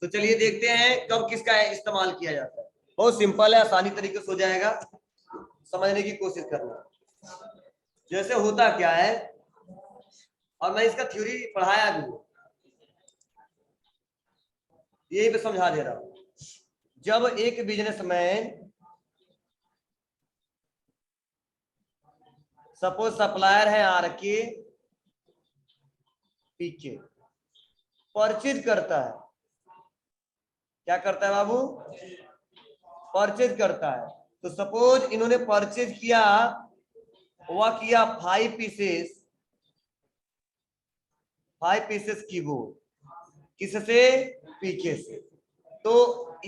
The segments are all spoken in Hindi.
तो चलिए देखते हैं कब किसका इस्तेमाल किया जाता है। बहुत सिंपल है, आसानी तरीके से हो जाएगा, समझने की कोशिश करना। जैसे होता क्या है, और मैं इसका थ्योरी पढ़ाया भी, यही पे समझा दे रहा हूं। जब एक बिजनेसमैन सपोज सप्लायर है आर के पीके, परचेज करता है, क्या करता है बाबू, परचेज करता है। तो सपोज इन्होंने परचेज किया, वह किया 5 पीसेस कीबोर्ड, किससे, पीके से। तो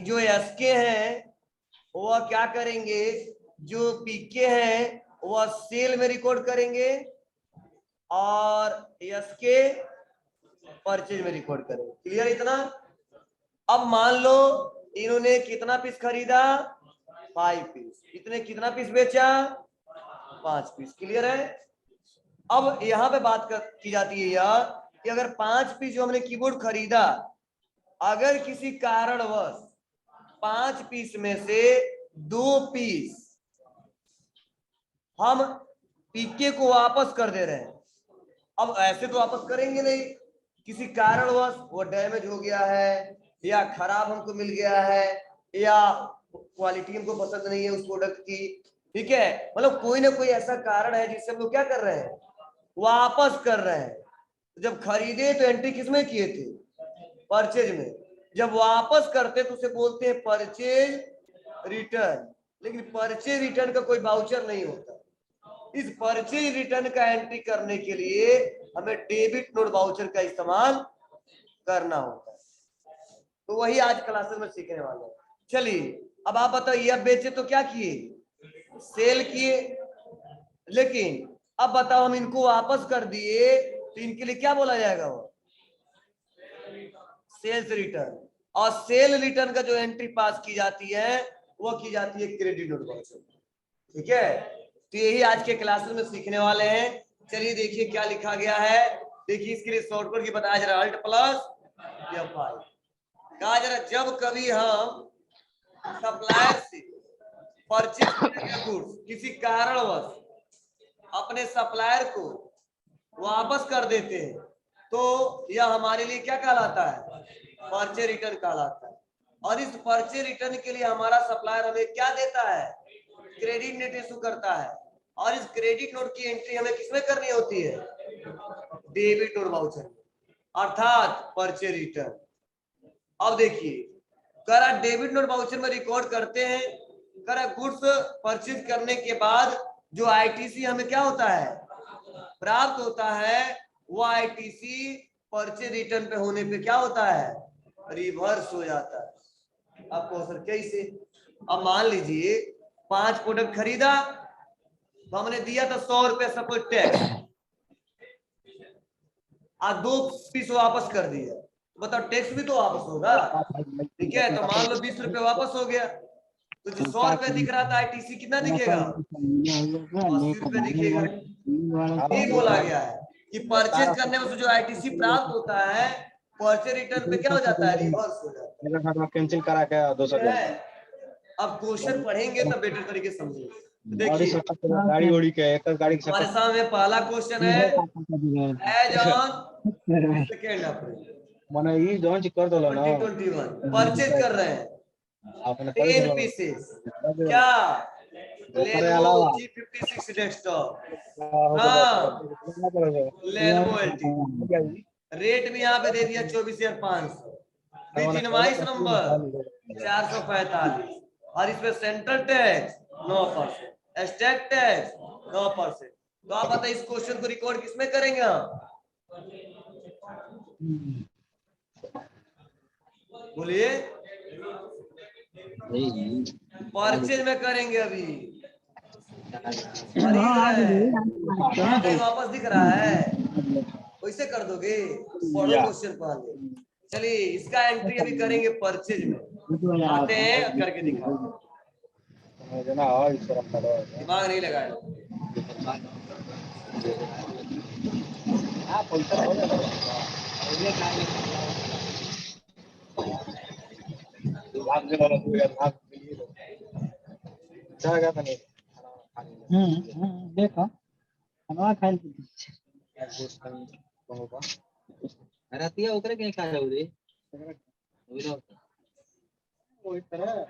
जो एसके हैं वह क्या करेंगे, जो पीके हैं वह सेल में रिकॉर्ड करेंगे और एसके परचेज में रिकॉर्ड करेंगे। क्लियर इतना। अब मान लो इन्होंने कितना पीस खरीदा, 5 पीस, इतने कितना पीस बेचा, 5 पीस। क्लियर है। अब यहां पे बात की जाती है यार कि अगर 5 पीस जो हमने कीबोर्ड खरीदा, अगर किसी कारणवश 5 पीस में से 2 पीस हम पीके को वापस कर दे रहे हैं, अब ऐसे तो वापस करेंगे नहीं, किसी कारणवश वो डैमेज हो गया है या खराब हमको मिल गया है या क्वालिटी हमको पसंद नहीं है उस प्रोडक्ट की, ठीक है, मतलब कोई ना कोई ऐसा कारण है जिससे हम लोग क्या कर रहे हैं, वापस कर रहे हैं। जब खरीदे तो एंट्री किसमें किए थे, परचेज में। जब वापस करते तो उसे बोलते हैं परचेज रिटर्न। लेकिन परचेज रिटर्न का कोई वाउचर नहीं होता। इस परचेज रिटर्न का एंट्री करने के लिए हमें डेबिट नोट वाउचर का इस्तेमाल करना होता है। तो वही आज क्लासेस में सीखने वाले हैं। चलिए अब आप बताइए, अब बेचे तो क्या किए, सेल किए, लेकिन अब बताओ हम इनको वापस कर दिए तो इनके लिए क्या बोला जाएगा, वो सेल्स रिटर्न। और सेल रिटर्न का जो एंट्री पास की जाती है वो की जाती है क्रेडिट नोट वाउचर। ठीक है, तो यही आज के क्लासेस में सीखने वाले हैं। चलिए देखिए क्या लिखा गया है। देखिए इसके लिए शॉर्टकट की बताया जा रहा है, अल्ट प्लस F5। कहा जा रहा है जब कभी हम सप्लायर से परचेज करेंगे गुड्स, किसी कारणवश अपने सप्लायर को वापस कर देते हैं, तो यह हमारे लिए क्या कहलाता है, परचेज रिटर्न कहलाता है। और इस परचेज रिटर्न के लिए हमारा सप्लायर हमें क्या देता है, क्रेडिट नोट इशू करता है। और इस क्रेडिट नोट की एंट्री हमें किसमें करनी होती है, डेबिट नोट वाउचर, अर्थात परचेज रिटर्न। अब देखिए करा डेबिट नोट वाउचर में रिकॉर्ड करते हैं, करा गुड्स परचेज करने के बाद जो आईटीसी हमें क्या होता है, प्राप्त होता है, वो आईटीसी परचेज रिटर्न पे होने पे क्या होता है, रिवर्स हो जाता है। आपको सर कैसे, अब मान लीजिए 5 प्रोडक्ट खरीदा, तो हमने दिया था 100 रुपए सपोज टैक्स, आज 2 पीस वापस कर दिया, बताओ टैक्स भी तो वापस होगा। ठीक है, तो मान लो 20 रुपए वापस हो गया, तो जो 100 रुपए दिख रहा था आईटीसी कितना दिखेगा, 80 रुपए दिखेगा। ये बोला गया है कि परचेज करने में जो आईटीसी प्राप्त होता है, परचेज रिटर्न पे क्या हो जाता है, रिवर्स हो जाता है। कैंसिल करा के दूसरा अब क्वेश्चन पढ़ेंगे तब बेटर तरीके से समझेंगे। देखिए गाड़ी उड़ी के एक गाड़ी के हमारे सामने पहला क्वेश्चन है, एज ऑन सेकेंड अप्रैल माने ये जॉन कर दो ना 2021 परचेज कर रहे हैं आपने 10 पीसेस, क्या लेनोवो G56 डेस्कटॉप, हाँ लेनोवो LT, रेट भी यहाँ पे दे दिया 24,500, विथ इनवॉइस नंबर 445, और इसमें सेंट्रल टैक्स 9%, स्टेट टैक्स 9%। तो आप बताइए इस क्वेश्चन को रिकॉर्ड किसमें करेंगे आप, बोलिए, परचेज में करेंगे। अभी खरीद रहे हैं, कहीं वापस दिख रहा है, वैसे कर दोगे, पढ़ो क्वेश्चन पहले। चलिए इसका एंट्री अभी करेंगे परचेज में, आते हैं करके दिखाते हैं, दिमाग नहीं लगाए। पैसा समझे वाला तू यार भाग के लिए तो जा गया था नहीं देखो हमारा खाइल होगा रतिया उतरे कहीं खा जाओ रे वो इस तरह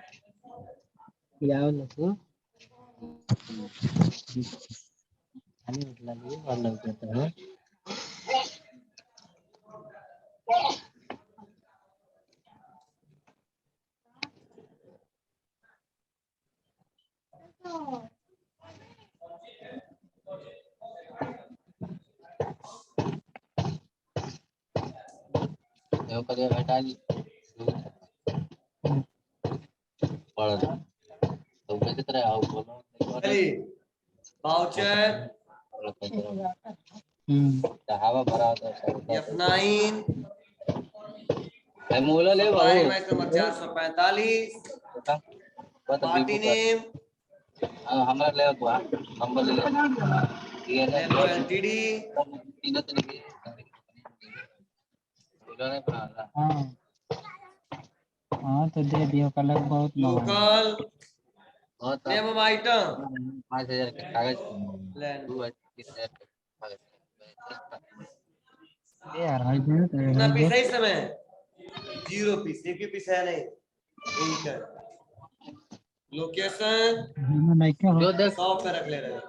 याव न तो खाली मतलब ये और लग जाता है यो कदे हटा दी पड़ तो कैसे तरह आओ बोलो चलिए वाउचर हवा भरा होता है F9 मोला ले सप्लाई बाबू इनवाइस नंबर 445 बता बता पार्टी बीबू नेम का हमारा ले नंबर ले ये ना लेनवो एलटीडी तीनों तो नहीं बोला नहीं बना हाँ तो दे दियो कलर बहुत लोकल बहुत नेम ऑफ आइटम 5,000 के कागज लेनवो 3,000 के कागज यार हाई कितना पीस है इस समय 0 पीस एक भी पीस है नहीं यही कर लोकेशन जो देख 100 पे रख ले रहे हैं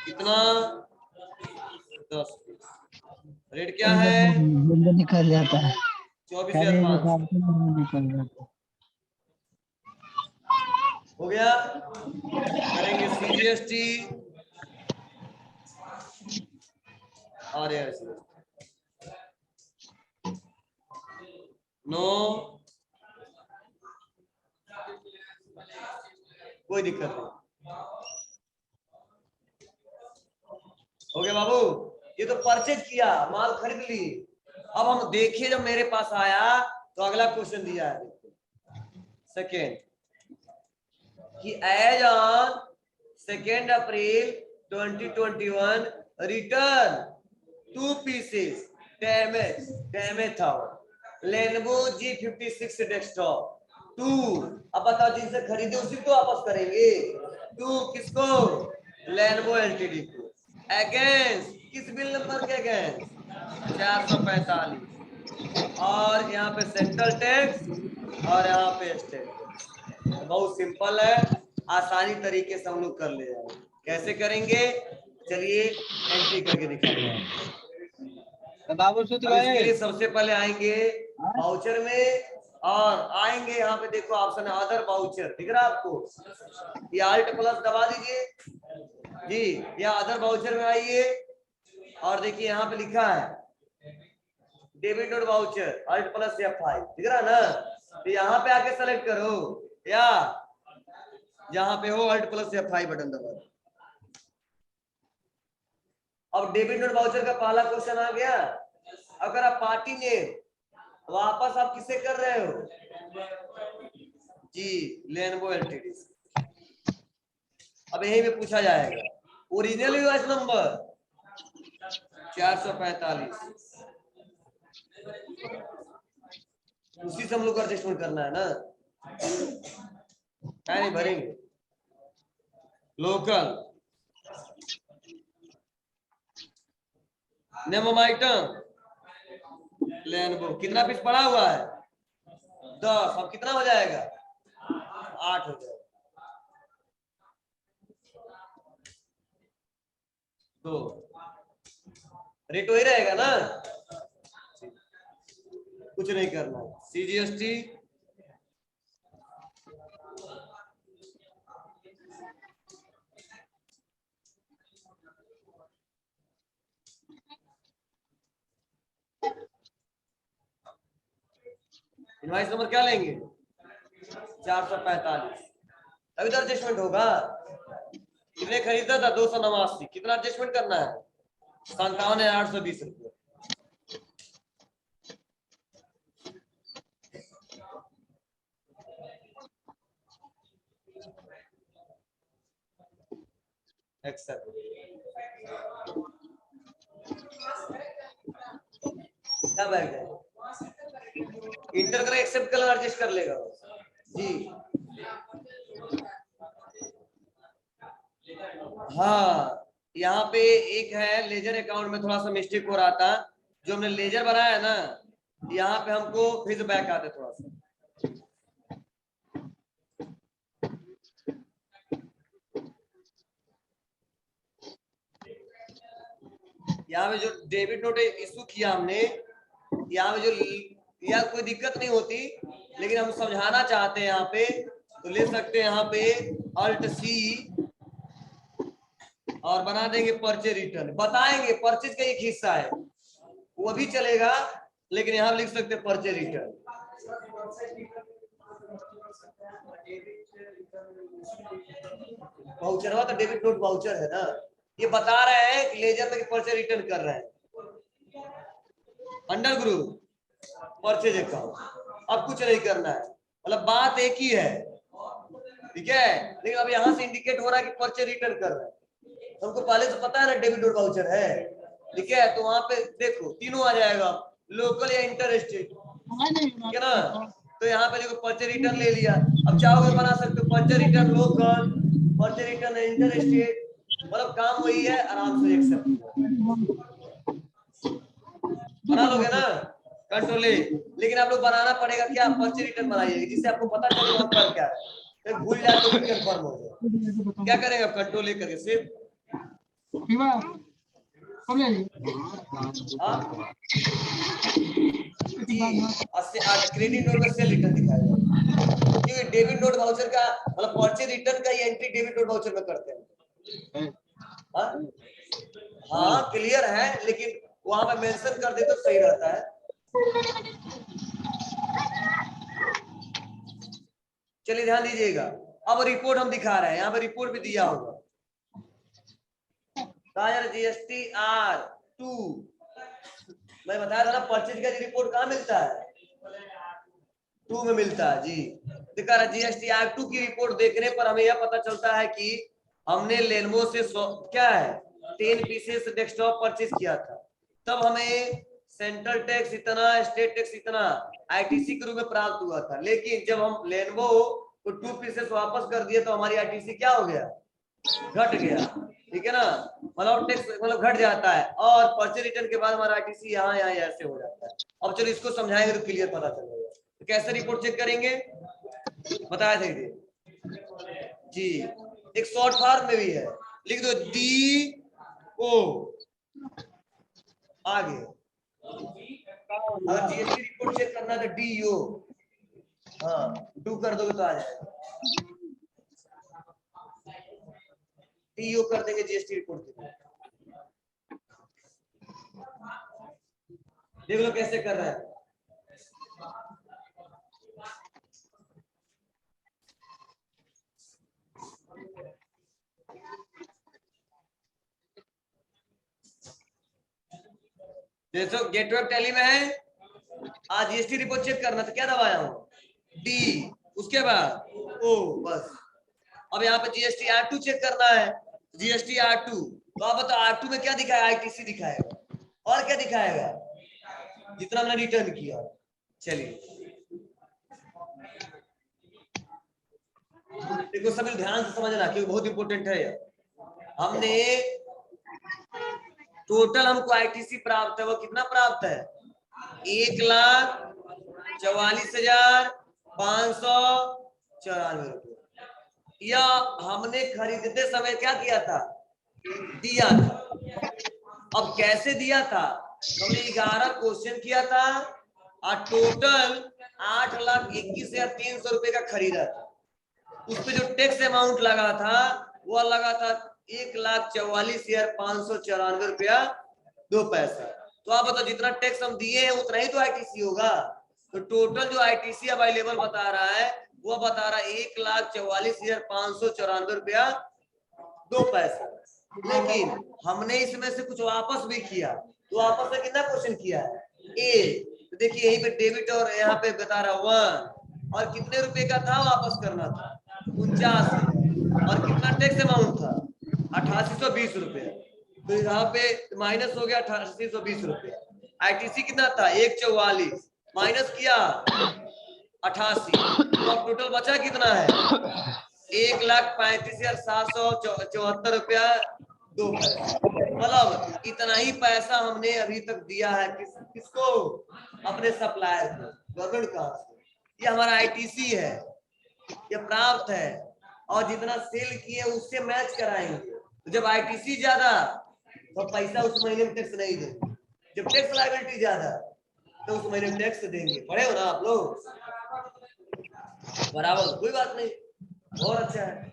कितना 10 पीस रेट क्या है निकल जाता है 24,500 निकल जाता है हो गया करेंगे CGST और नो कोई दिक्कत नहीं हो गया बाबू ये तो परचेज किया माल खरीद ली अब हम देखिए जब मेरे पास आया तो अगला क्वेश्चन दिया है सेकेंड कि as on 2 April 2021 return 2 pieces damage था लेनोवो G56 डेस्कटॉप 2 अब बताओ जिनसे खरीदे उसी को वापस करेंगे 2 किसको लेनोवो एलटीडी को अगेंस्ट किस बिल नंबर के अगेंस्ट 445 और यहाँ पे सेंट्रल टैक्स और यहाँ पे स्टेट टैक्स बहुत सिंपल है आसानी तरीके से हम लोग कर ले जाएंगे कैसे करेंगे चलिए एंट्री करके दिखाते हैं बाबू सुत इसके लिए सबसे पहले आएंगे वाउचर में और आएंगे यहाँ पे देखो ऑप्शन है अदर वाउचर दिख रहा है आपको ये Alt+ दबा दीजिए जी या अदर वाउचर में आइए और देखिए यहाँ पे लिखा है debit note voucher Alt+ F5 दिख रहा है ना तो यहाँ पे आके सेलेक्ट करो या जहां पे हो Alt+ F5 बटन दबा दो अब डेबिट नोट वाउचर का पहला क्वेश्चन आ गया अगर आप पार्टी ने वापस आप किसे कर रहे हो जी लेनोवो एलटीडी अब यही में पूछा जाएगा ओरिजिनल यूएस नंबर 445 उसी से हम लोग एडजस्टमेंट करना है ना क्या नहीं भरेंगे local name of item Lenovo कितना पीस पड़ा हुआ है 10 अब कितना हो जाएगा 8 हो जाएगा 2 रेट वही रहेगा ना कुछ नहीं करना CGST इनवाइस नंबर क्या लेंगे 445 अभी तो एडजस्टमेंट होगा कितने खरीदा था 289 कितना एडजस्टमेंट करना है 57,820 रुपये एक्सेप्ट क्या बैठ जाए इंटर कर एक्सेप्ट कलर एडजस्ट कर लेगा जी हाँ, यहाँ पे एक है लेजर अकाउंट में थोड़ा सा मिस्टेक हो रहा था, जो हमने लेजर बनाया है ना, यहाँ पे हमको फीडबैक आते थोड़ा सा। यहाँ पे जो डेबिट नोट इशू किया हमने, यहाँ पे जो या कोई दिक्कत नहीं होती, लेकिन हम समझाना चाहते हैं यहाँ पे, तो ले सकते हैं यहाँ पे अल्ट सी और बना देंगे परचेज रिटर्न। बताएंगे परचेज का एक हिस्सा है वो भी चलेगा, लेकिन यहाँ लिख सकते हैं परचेज रिटर्न। वाउचर तो डेबिट नोट वाउचर है ना, ये बता रहे हैं कि लेजर में परचेज रिटर्न कर रहे हैं अंडर ग्रुप परचेज अकाउंट। अब कुछ नहीं करना है, मतलब बात एक ही है, ठीक है। लेकिन अब यहाँ से इंडिकेट हो रहा है कि परचेज रिटर्न कर रहे हैं, हमको पहले से पता है ना डेबिट और वाउचर है, ठीक है। तो वहां पे देखो तीनों आ जाएगा, लोकल या इंटर स्टेट, ठीक है ना। तो यहाँ पे देखो परचेज रिटर्न ले लिया, अब चाहोगे बना सकते हो purchase return local, purchase return inter state, मतलब काम वही है, आराम से एक्सेप्ट बना लोगे ना कंट्रोल ए। लेकिन आप लोग बनाना पड़ेगा क्या, परचेज रिटर्न बनाइए जिससे आपको पता चले वहां पर क्या है, फिर भूल जाए तो फिर कंफर्म हो जाए। क्या करेंगे कंट्रोल ए करके सिर्फ क्रेडिट नोट में सेल रिटर्न दिखाएगा, क्योंकि डेबिट नोट वाउचर का मतलब परचेज रिटर्न का ही एंट्री डेबिट नोट वाउचर में करते हैं। हाँ क्लियर है, लेकिन वहां पे मेंशन कर दे तो सही रहता है। चलिए ध्यान दीजिएगा, अब रिपोर्ट हम दिखा रहे हैं, यहाँ पे रिपोर्ट भी दिया होगा। जीएसटी R2 मैं बताया था ना, परचेज का रिपोर्ट कहाँ मिलता है, 2 में मिलता है जी। दिखा रहा जीएसटी R2 की रिपोर्ट देखने पर हमें यह पता चलता है कि हमने लेनोवो से क्या है 10 पीसेस डेस्कटॉप परचेज किया था, तब हमें सेंट्रल टैक्स इतना, स्टेट टैक्स इतना आईटीसी के रूप में प्राप्त हुआ था। लेकिन जब हम लेनोवो को 2 पीसेस वापस कर दिए तो हमारी आईटीसी क्या हो गया, घट गया, ठीक है ना। मतलब टैक्स मतलब घट जाता है, और परचेज रिटर्न के बाद हमारा आईटीसी यहाँ ऐसे हो जाता है। अब चलो इसको समझाएंगे तो क्लियर पता चलेगा। तो कैसे रिपोर्ट चेक करेंगे बताया थे जी, एक शॉर्ट फॉर्म में भी है, लिख दो डी ओ आगे। अगर जीएसटी रिपोर्ट चेक करना है तो डी ओ, हाँ डू कर दोगे तो आ जाएगा, टीओ कर देंगे जीएसटी रिपोर्ट के लिए। देख लो कैसे कर रहा है। जैसे गेटवे ऑफ टैली में है, आज जीएसटी रिपोर्ट चेक करना तो क्या दबाया हूँ डी, उसके बाद ओ, बस। अब यहाँ पे जीएसटी R2 चेक करना है, जीएसटी R2, तो आप बताओ R2 में क्या दिखाएगा, आईटीसी दिखाएगा, और क्या दिखाएगा जितना हमने रिटर्न किया। चलिए देखो सभी ध्यान से समझना क्योंकि बहुत इंपॉर्टेंट है। हमने टोटल हमको आईटीसी प्राप्त है, वो कितना प्राप्त है 1,44,594 रुपये। या हमने खरीदते समय क्या किया था, दिया था। अब कैसे दिया था, हमने 11 क्वेश्चन किया था और टोटल 8,21,300 रुपए का खरीदा था। उस पे जो टैक्स अमाउंट लगा था वो लगा था 1,44,594 रुपया 2 पैसा। तो आप बताओ जितना टैक्स हम दिए हैं उतना ही तो आईटीसी होगा। तो टोटल जो आईटीसी अवेलेबल बता रहा है वो बता रहा है 1,44,594 रुपया 2 पैसा। लेकिन हमने इसमें से कुछ वापस भी किया, तो वापस में कितना क्वेश्चन किया है ए, तो देखिए यहीं पे डेबिट और यहाँ पे बता रहा 1, और कितने रुपए का था वापस करना था 49, और कितना टैक्स अमाउंट था 8820 रुपए। तो यहाँ पे माइनस हो गया 8820 रुपए। आईटीसी कितना था 1,44, माइनस किया 88। तो अब टोटल बचा कितना है? 1,35,774 रुपया 2 पैसे। मतलब इतना ही पैसा हमने अभी तक दिया है किसको? अपने सप्लायर को। गवर्नमेंट कहाँ से? ये हमारा आईटीसी है, ये प्राप्त है, और जितना सेल किए उससे मैच कराएंगे। तो जब आईटीसी ज्यादा तो पैसा उस महीने में टैक्स नहीं देंगे, जब टैक्स लायबिलिटी ज्यादा तो उस महीने में टैक्स देंगे। पढ़े हो ना आप लोग? बराबर, कोई बात नहीं, बहुत अच्छा है।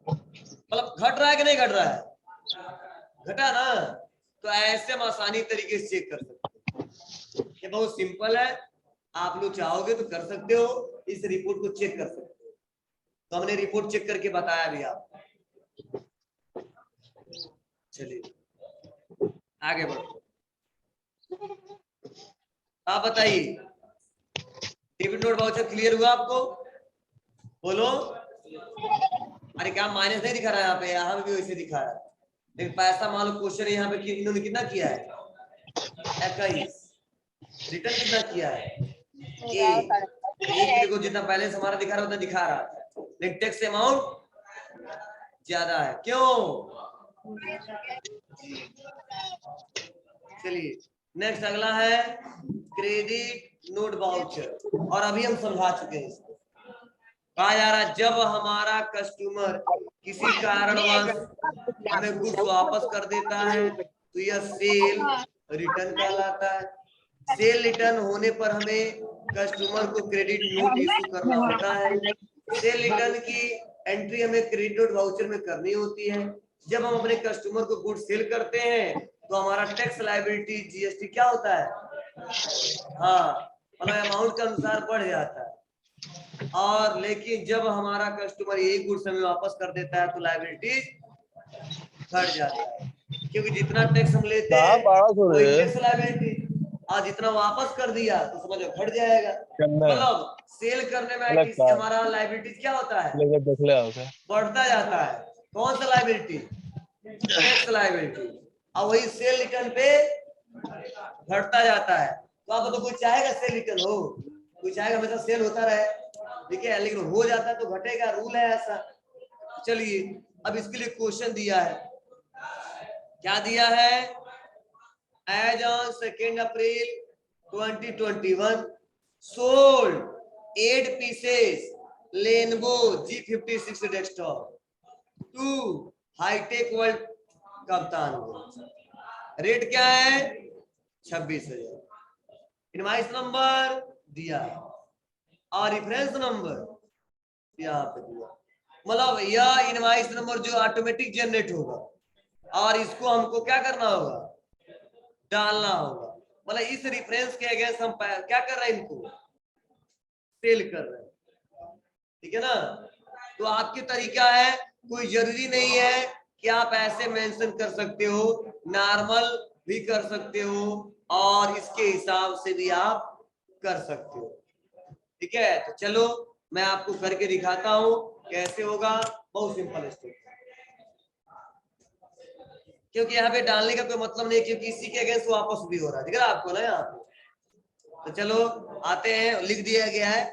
मतलब घट रहा है कि नहीं घट रहा है? घटा ना? तो ऐसे हम आसानी तरीके से चेक कर सकते हैं। ये बहुत सिंपल है, आप लोग चाहोगे तो कर सकते हो, इस रिपोर्ट को चेक कर सकते हो। तो हमने रिपोर्ट चेक करके बताया भी आपको। चलिए आगे बढ़ो। आप बताइए, डेबिट नोट वाउचर क्लियर हुआ आपको? बोलो। अरे क्या माइनस नहीं दिखा रहा है यहाँ पे? यहाँ पे भी वैसे दिखा रहा है, लेकिन पैसा मान लो क्वेश्चन यहाँ पे इन्होंने कितना किया है? 21। रिटर्न कितना किया है? एक देखो, जितना बैलेंस हमारा दिखा रहा है उतना दिखा रहा है, लेकिन टैक्स अमाउंट ज्यादा है। क्यों? चलिए नेक्स्ट अगला है क्रेडिट नोट वाउचर, और अभी हम समझा चुके हैं इसको। कहा जा रहा है जब हमारा कस्टमर किसी कारणवश हमें गुड्स वापस कर देता है तो यह सेल रिटर्न कहलाता है। सेल रिटर्न होने पर हमें कस्टमर को क्रेडिट नोट इशू करना होता है। सेल रिटर्न की एंट्री हमें क्रेडिट नोट वाउचर में करनी होती है। जब हम अपने कस्टमर को गुड्स सेल करते हैं तो हमारा टैक्स लायबिलिटी जीएसटी क्या होता है? हाँ, मतलब अमाउंट के अनुसार बढ़ जाता है। और लेकिन जब हमारा कस्टमर एक गुड्स हमें वापस कर देता है तो लायबिलिटी घट जाता है, क्योंकि जितना टैक्स हम लेते हैं वही टैक्स लायबिलिटी, और जितना वापस कर दिया तो समझो घट जाएगा। मतलब सेल करने में आईटीसी हमारा लायबिलिटी क्या होता है? बढ़ता जाता है। कौन सा लायबिलिटी? Tax liability. और वही सेल रिटर्न पे घटता जाता है। तो आप तो कोई चाहेगा सेल रिटर्न हो? कोई चाहेगा हमेशा सेल होता रहे? ठीक है, लेकिन हो जाता है तो घटेगा, रूल है ऐसा। चलिए अब इसके लिए क्वेश्चन दिया है। क्या दिया है? As on 2 April 2021 sold 8 pieces Lenovo G56 desktop to Hitech World कप्तान। रेट क्या है? 26,000। इनवॉइस नंबर दिया और रेफरेंस नंबर यहाँ पे दिया। मतलब यह इनवॉइस नंबर जो ऑटोमेटिक जनरेट होगा, और इसको हमको क्या करना होगा? डालना होगा। मतलब इस रेफरेंस के अगेंस्ट हम क्या कर रहे हैं? इनको सेल कर रहे हैं। ठीक है ना? तो आपकी तरीका है, कोई जरूरी नहीं है कि आप ऐसे मेंशन कर सकते हो, नॉर्मल भी कर सकते हो, और इसके हिसाब से भी आप कर सकते हो। ठीक है, तो चलो मैं आपको करके दिखाता हूं कैसे होगा। बहुत सिंपल स्टेप, क्योंकि यहाँ पे डालने का कोई मतलब नहीं, क्योंकि इसी के अगेंस्ट वापस भी हो रहा है, दिख रहा है आपको ना यहाँ पे। तो चलो आते हैं, लिख दिया गया है।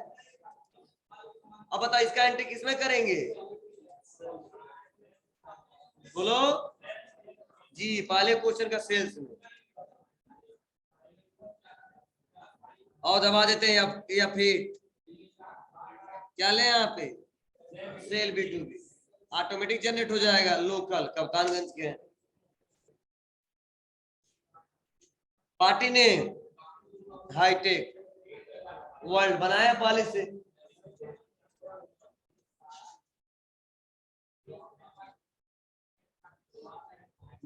अब बताओ इसका एंट्री किसमें करेंगे? बोलो जी, पहले क्वेश्चन का सेल्स में, और दबा देते हैं या फिर क्या ले यहाँ पे? सेल B2B ऑटोमेटिक जनरेट हो जाएगा। लोकल कप्तानगंज के पार्टी ने हाईटेक वर्ल्ड बनाया पहले से।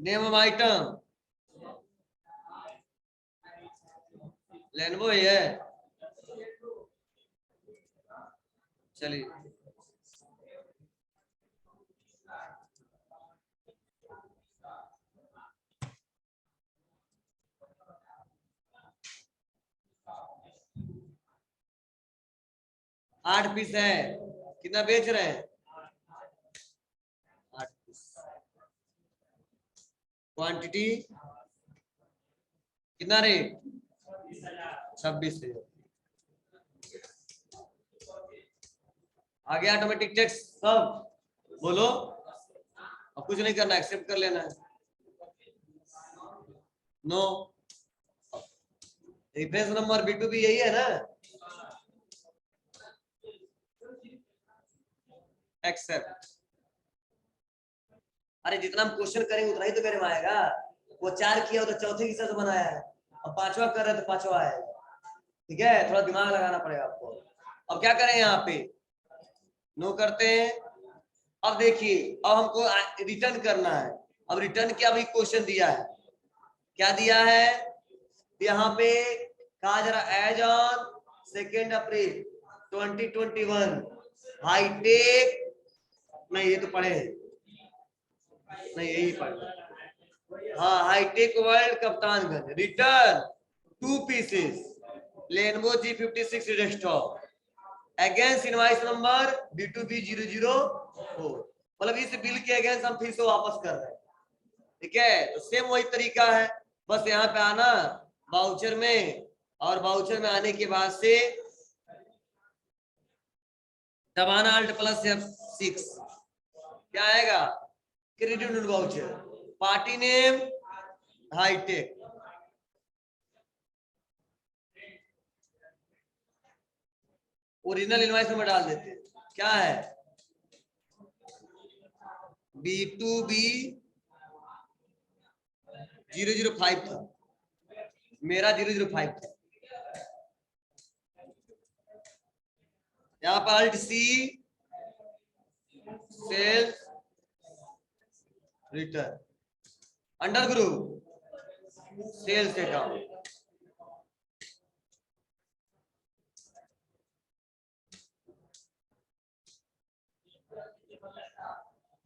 नेम ऑफ आइटम लेनोवो ही है। चलिए आठ पीस है, कितना बेच रहे हैं? 8 पीस। क्वांटिटी कितना? रेट 26,000। आ गया ऑटोमेटिक टेक्स्ट सब, बोलो। अब कुछ नहीं करना, एक्सेप्ट कर लेना है। नो, रेफरेंस नंबर B2B यही है ना, एक्सेप्ट। अरे जितना हम क्वेश्चन करेंगे उतना ही तो मेरे में आएगा। वो 4 किया हो तो चौथे की तरह बनाया है, अब 5वां कर रहे तो 5वां आएगा। ठीक है, थोड़ा दिमाग लगाना पड़ेगा आपको। अब क्या करें यहाँ पे, नो करते हैं। अब देखिए, अब हमको रिटर्न करना है। अब रिटर्न क्या भी क्वेश्चन दिया है, क्या दिया है यहाँ पे, कहा जरा, एज ऑन 2 अप्रैल 2021 हाईटेक, नहीं ये तो पढ़े हैं, नहीं यही पढ़े, हाँ, Hitech World Kaptanganj return 2 pieces Lenovo G56 desktop against invoice number B2B004। मतलब इस बिल के अगेंस्ट हम फिर से वापस कर रहे हैं। ठीक है, तो सेम वही तरीका है, बस यहाँ पे आना वाउचर में, और वाउचर में आने के बाद से दबाना Alt+F6, क्या आएगा, credit voucher, party name Hitech, original invoice number डाल देते हैं, क्या है B2B 005 था, मेरा 005 था। यहाँ पर Alt+C sales return, under group sales account,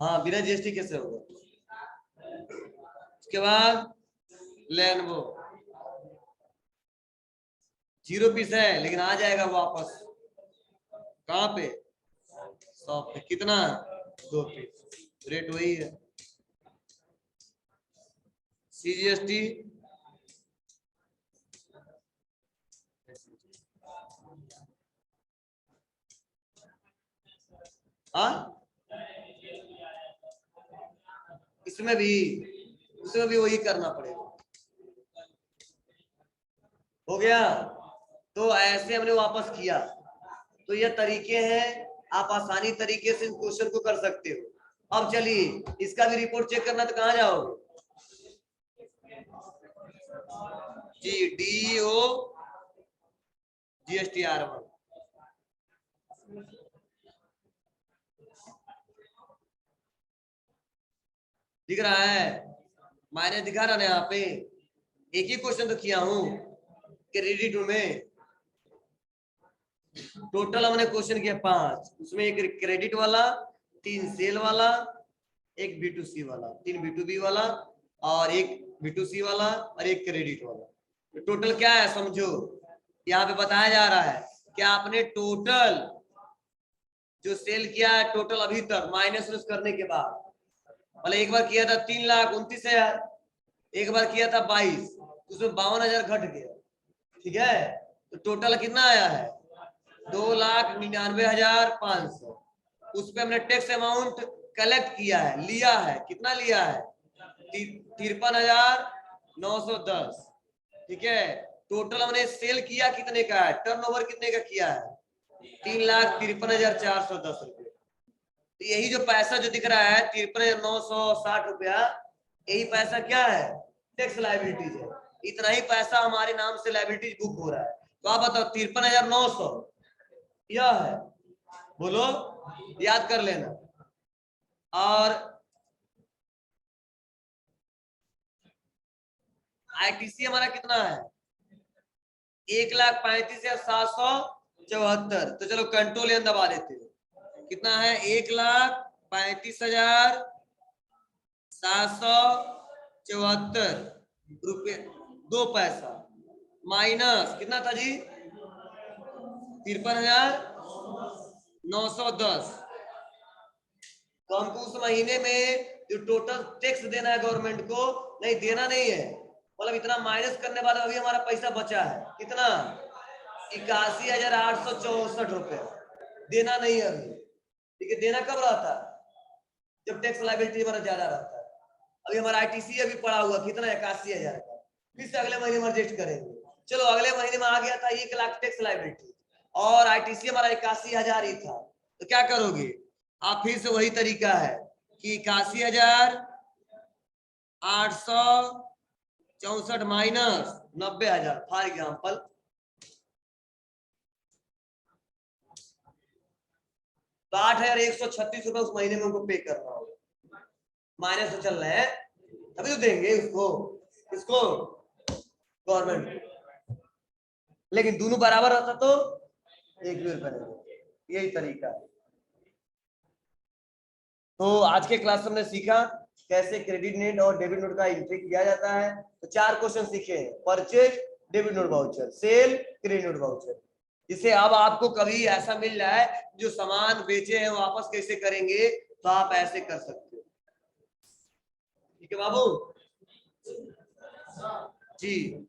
हाँ बिना जीएसटी कैसे होगा। उसके बाद लेनोवो 0 पीस है लेकिन आ जाएगा वापस, कहाँ पे, शॉप पे, कितना 2 पीस, रेट वही है। CGST हाँ, इसमें भी वही करना पड़ेगा। हो गया, तो ऐसे हमने वापस किया। तो ये तरीके हैं, आप आसानी तरीके से इस क्वेश्चन को कर सकते हो। अब चलिए इसका भी रिपोर्ट चेक करना, तो कहाँ जाओगे, DO GSTR1, दिख रहा है, मैंने दिखा रहा ना यहाँ पे, एक ही क्वेश्चन तो किया हूं क्रेडिट में, टोटल हमने क्वेश्चन किया 5, उसमें एक क्रेडिट वाला, 3 सेल वाला, एक B2C वाला, 3 B2B वाला, और एक B2C वाला, और एक क्रेडिट वाला। तो टोटल क्या है समझो, यहाँ पे बताया जा रहा है कि आपने टोटल जो सेल किया है, टोटल अभी तक माइनस करने के बाद, मतलब एक बार किया था 3,29,000, एक बार किया था 22, उसमें 52,000 घट गया। ठीक है, तो टोटल कितना आया है 2,99,500। उस पे हमने टैक्स अमाउंट कलेक्ट किया है, लिया है, कितना लिया है 53,910। ठीक है, टोटल हमने सेल किया कितने का है, टर्नओवर कितने का किया है 3,53,410 रुपए। तो यही जो पैसा जो दिख रहा है 53,960 रुपया, यही पैसा क्या है, टैक्स लायबिलिटीज है। इतना ही पैसा हमारे नाम से लायबिलिटीज बुक हो रहा है। तो आप बताओ 53,900 यह है, बोलो, याद कर लेना। और ITC हमारा कितना है 1,35,774। तो चलो कंट्रोल एन दबा देते हैं, कितना है 1,35,774 रुपये 2 पैसा, माइनस कितना था जी 53,910। तो हमको उस महीने में जो टोटल टैक्स देना है गवर्नमेंट को, नहीं देना नहीं है, मतलब इतना माइनस करने बाद अभी हमारा पैसा बचा है कितना 81,864 रुपए, देना नहीं है अभी। ठीक है, देना कब रहता है? जब टैक्स लायबिलिटी हमारा ज्यादा रहता है। अभी हमारा आईटीसी अभी पड़ा हुआ कितना 81,000 का, फिर से अगले महीने में एडजस्ट करेंगे। चलो अगले महीने में आ गया था 1 लाख टैक्स लायबिलिटी और आईटीसी हमारा 81,000 ही था, तो क्या करोगे आप? फिर से वही तरीका है कि 81,864 माइनस 90,000 फॉर एग्जाम्पल, तो 8,136 रुपए उस महीने में उनको पे करना होगा। माइनस तो चल रहे हैं, अभी तो देंगे उसको, इसको गवर्नमेंट, लेकिन दोनों बराबर रहता तो 1 भी रुपए नहीं। यही तरीका है। तो आज के क्लास में हमने सीखा कैसे क्रेडिट नोट और डेबिट नोट का एंट्री किया जाता है। तो 4 क्वेश्चन सीखे हैं, purchase, debit note voucher, sale, credit note voucher. जिसे अब आपको कभी ऐसा मिल जाए जो सामान बेचे हैं वापस कैसे करेंगे, तो आप ऐसे कर सकते हो। ठीक है बाबू जी।